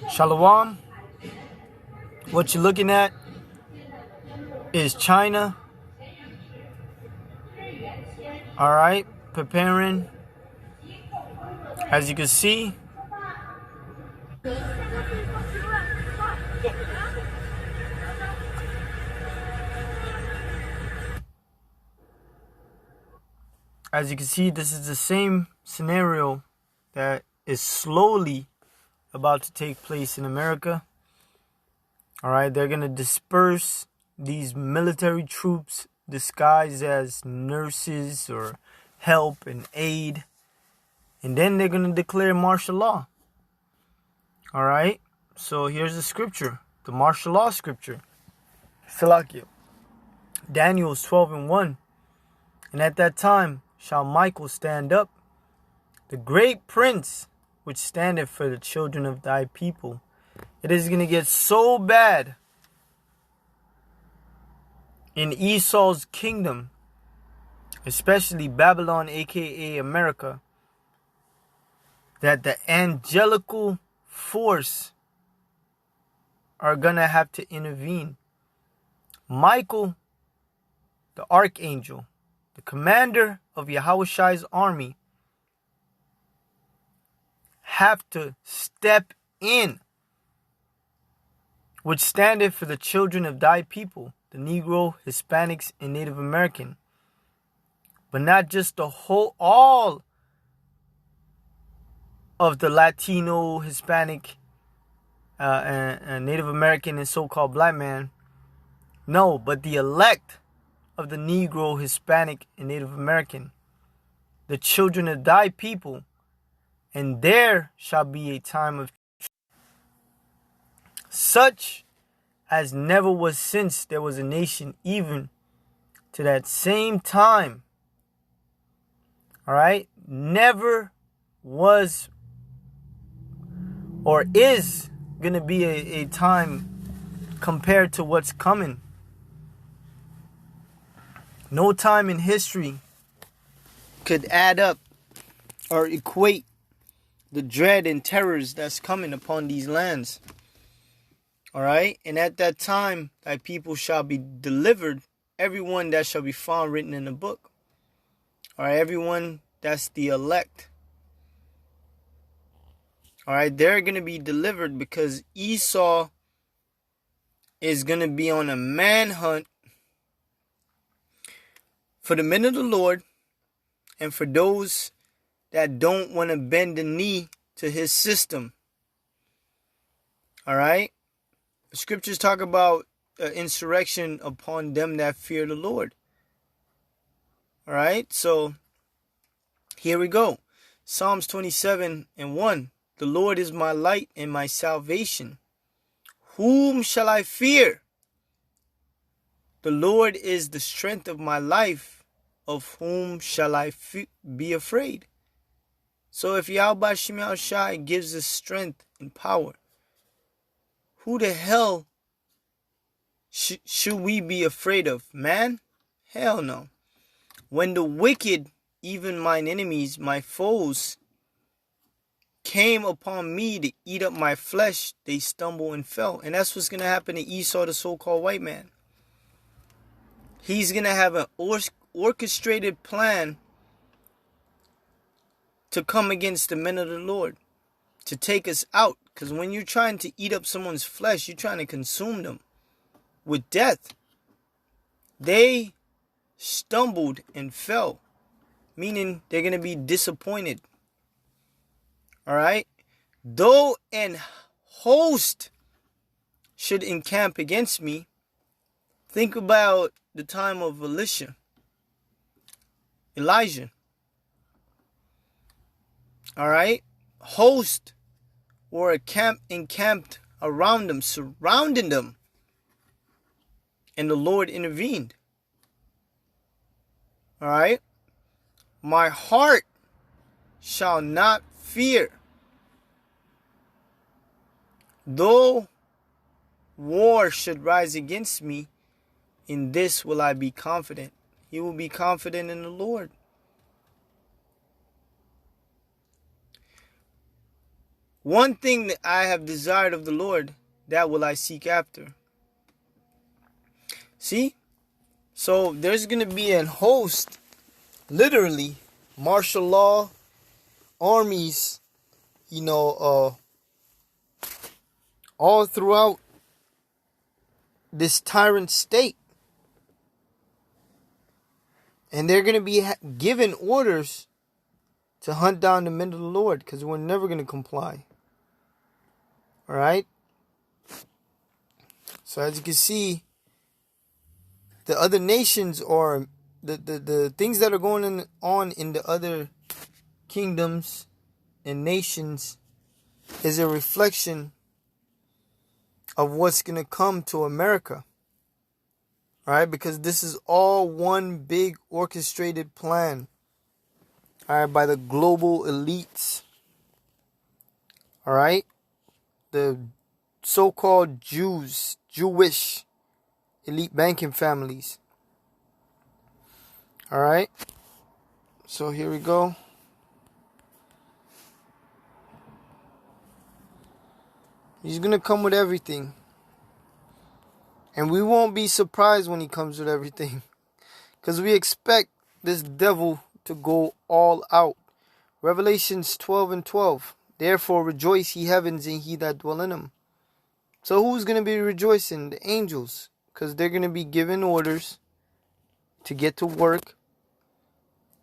Shalom. What you're looking at is China. All right, preparing. As you can see, this is the same scenario that is slowly about to take place in America. All right, they're going to disperse these military troops disguised as nurses or help and aid. And then they're going to declare martial law. All right, so here's the scripture, the martial law scripture. Salakia. Daniel 12:1. And at that time shall Michael stand up, the great prince, which standeth for the children of thy people. It is going to get so bad in Esau's kingdom, especially Babylon, aka America, that the angelical force are going to have to intervene. Michael, the archangel, the commander of Yahweh's army, have to step in, which standeth for the children of thy people, the Negro, Hispanics, and Native American. But not just the whole, all of the Latino, Hispanic, and Native American and so-called black man. No, but the elect of the Negro, Hispanic, and Native American, the children of thy people, and there shall be a time of such as never was since there was a nation, even to that same time. All right? Never was or is going to be a time compared to what's coming. No time in history could add up or equate the dread and terrors that's coming upon these lands. All right? And at that time, thy people shall be delivered, everyone that shall be found written in the book. All right? Everyone that's the elect. All right? They're going to be delivered because Esau is going to be on a manhunt for the men of the Lord and for those that don't want to bend the knee to his system. All right? The scriptures talk about insurrection upon them that fear the Lord. All right? So, here we go. Psalms 27:1. The Lord is my light and my salvation. Whom shall I fear? The Lord is the strength of my life. Of whom shall I be afraid? So if Yahweh Shem Yahushai gives us strength and power, who the hell should we be afraid of? Man? Hell no. When the wicked, even mine enemies, my foes, came upon me to eat up my flesh, they stumbled and fell. And that's what's going to happen to Esau, the so-called white man. He's going to have an orchestrated plan to come against the men of the Lord, to take us out. Because when you're trying to eat up someone's flesh, you're trying to consume them with death. They stumbled and fell, meaning they're going to be disappointed. All right? Though an host should encamp against me, think about the time of Elijah. All right? Host were encamped around them, surrounding them. And the Lord intervened. All right? My heart shall not fear, though war should rise against me, in this will I be confident. He will be confident in the Lord. One thing that I have desired of the Lord, that will I seek after. See? So there's going to be a host, literally, martial law, armies, all throughout this tyrant state. And they're going to be given orders to hunt down the men of the Lord, because we're never going to comply. All right? So as you can see, the other nations, or the things that are going on in the other kingdoms and nations, is a reflection of what's going to come to America. All right? Because this is all one big orchestrated plan. All right? By the global elites. All right? The so-called Jewish elite banking families. All right? So here we go. He's going to come with everything. And we won't be surprised when he comes with everything. Because we expect this devil to go all out. Revelations 12:12. Therefore rejoice, ye heavens, and he that dwell in them. So who's going to be rejoicing? The angels. Because they're going to be given orders to get to work.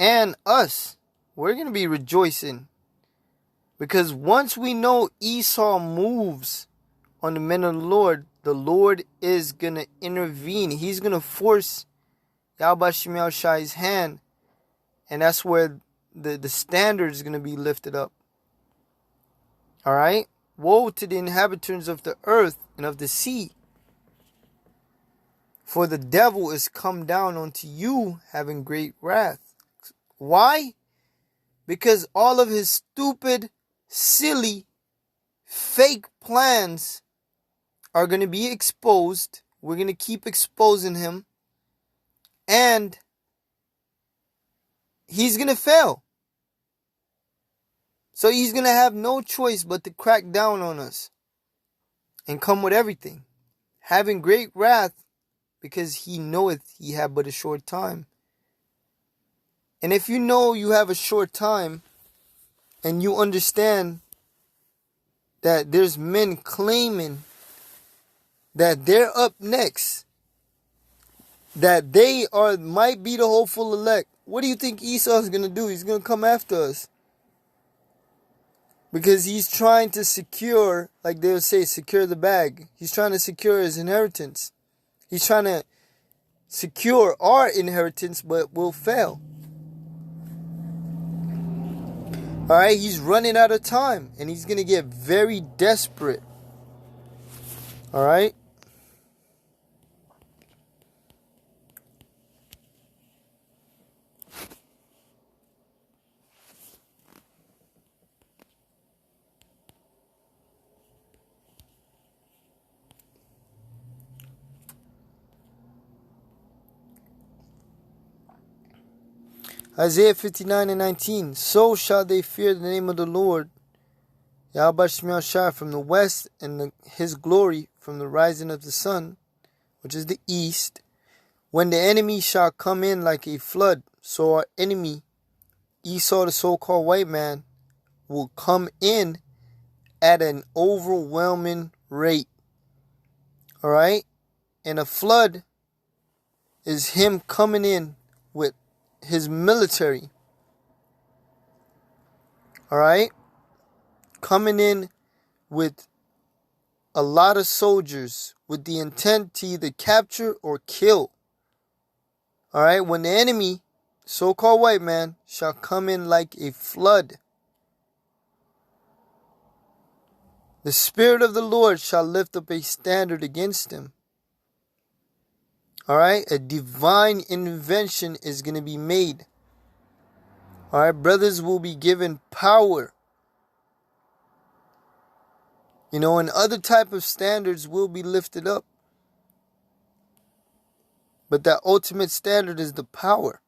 And us. We're going to be rejoicing. Because once we know Esau moves on the men of the Lord is going to intervene. He's going to force Yahweh Shemel Shai's hand. And that's where the standard is going to be lifted up. All right? Woe to the inhabitants of the earth and of the sea. For the devil is come down unto you, having great wrath. Why? Because all of his stupid, silly, fake plans are going to be exposed. We're going to keep exposing him. And he's going to fail. So he's going to have no choice but to crack down on us. And come with everything. Having great wrath, because he knoweth he have but a short time. And if you know you have a short time, and you understand that there's men claiming that they're up next, that they might be the hopeful elect, what do you think Esau's going to do? He's going to come after us. Because he's trying to secure, like they would say, secure the bag. He's trying to secure his inheritance. He's trying to secure our inheritance, but will fail. Alright, he's running out of time. And he's going to get very desperate. Alright? Isaiah 59:19. So shall they fear the name of the Lord, Yahweh Shemel Shai, from the west, and his glory from the rising of the sun, which is the east. When the enemy shall come in like a flood, so our enemy, Esau, the so-called white man, will come in at an overwhelming rate. Alright? And a flood is him coming in with his military. Alright? Coming in with a lot of soldiers with the intent to either capture or kill. Alright? When the enemy, so-called white man, shall come in like a flood, the Spirit of the Lord shall lift up a standard against him. Alright? A divine intervention is going to be made. Alright? Brothers will be given power. And other type of standards will be lifted up. But that ultimate standard is the power.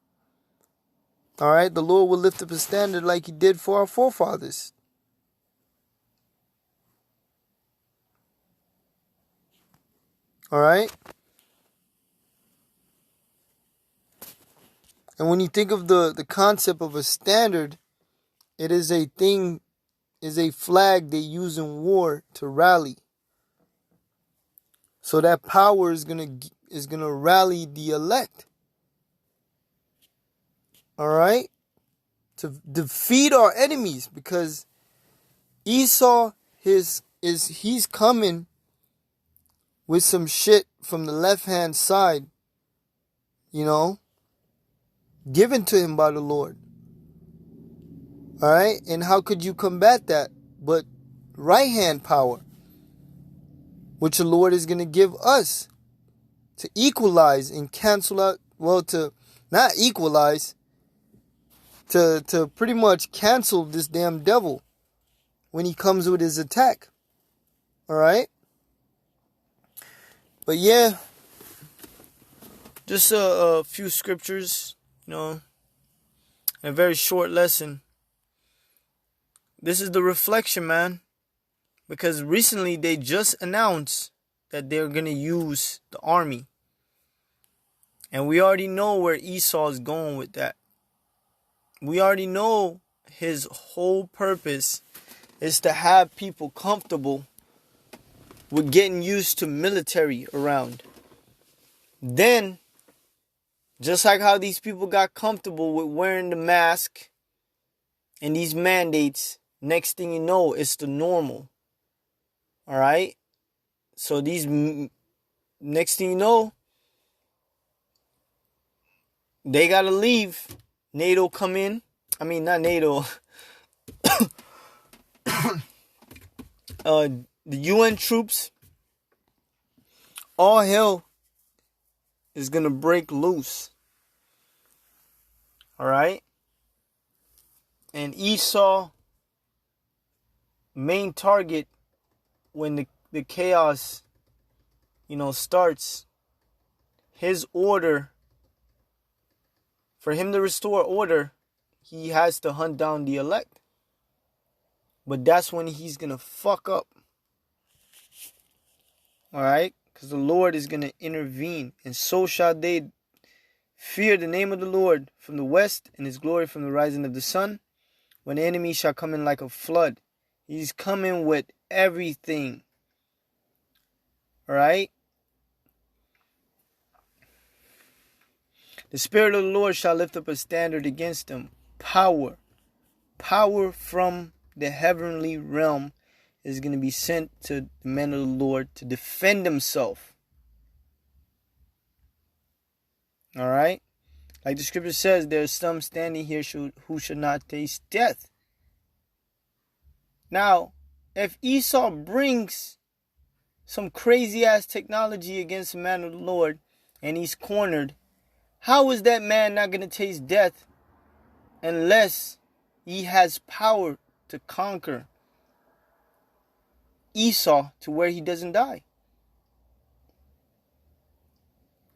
All right? The Lord will lift up a standard like he did for our forefathers. All right? And when you think of the concept of a standard, it is a thing, is a flag they use in war to rally. So that power is gonna rally the elect. All right? To defeat our enemies, because Esau he's coming with some shit from the left-hand side, given to him by the Lord. All right? And how could you combat that but right-hand power, which the Lord is going to give us to equalize and cancel out, to not equalize, to pretty much cancel this damn devil when he comes with his attack. All right? But yeah, just a few scriptures, a very short lesson. This is the reflection, man. Because recently they just announced that they're going to use the army. And we already know where Esau is going with that. We already know his whole purpose is to have people comfortable with getting used to military around. Then, just like how these people got comfortable with wearing the mask and these mandates, next thing you know, it's the normal. All right? So next thing you know, they got to leave. NATO come in. I mean, not NATO. The UN troops. All hell is going to break loose. All right? And Esau, main target when the chaos, starts, his order, for him to restore order, he has to hunt down the elect. But that's when he's going to fuck up. All right? Because the Lord is going to intervene. And so shall they fear the name of the Lord from the west, and his glory from the rising of the sun, when the enemy shall come in like a flood. He's coming with everything. All right? The Spirit of the Lord shall lift up a standard against them. Power from the heavenly realm is going to be sent to the men of the Lord to defend himself. All right? Like the scripture says, there are some standing here who should not taste death. Now, if Esau brings some crazy ass technology against the man of the Lord and he's cornered, how is that man not going to taste death unless he has power to conquer Esau to where he doesn't die?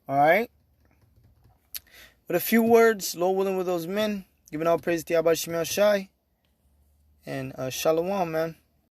All right? With a few words, Lord willing, with those men, giving all praise to Yahweh Shai, and Shalom, man.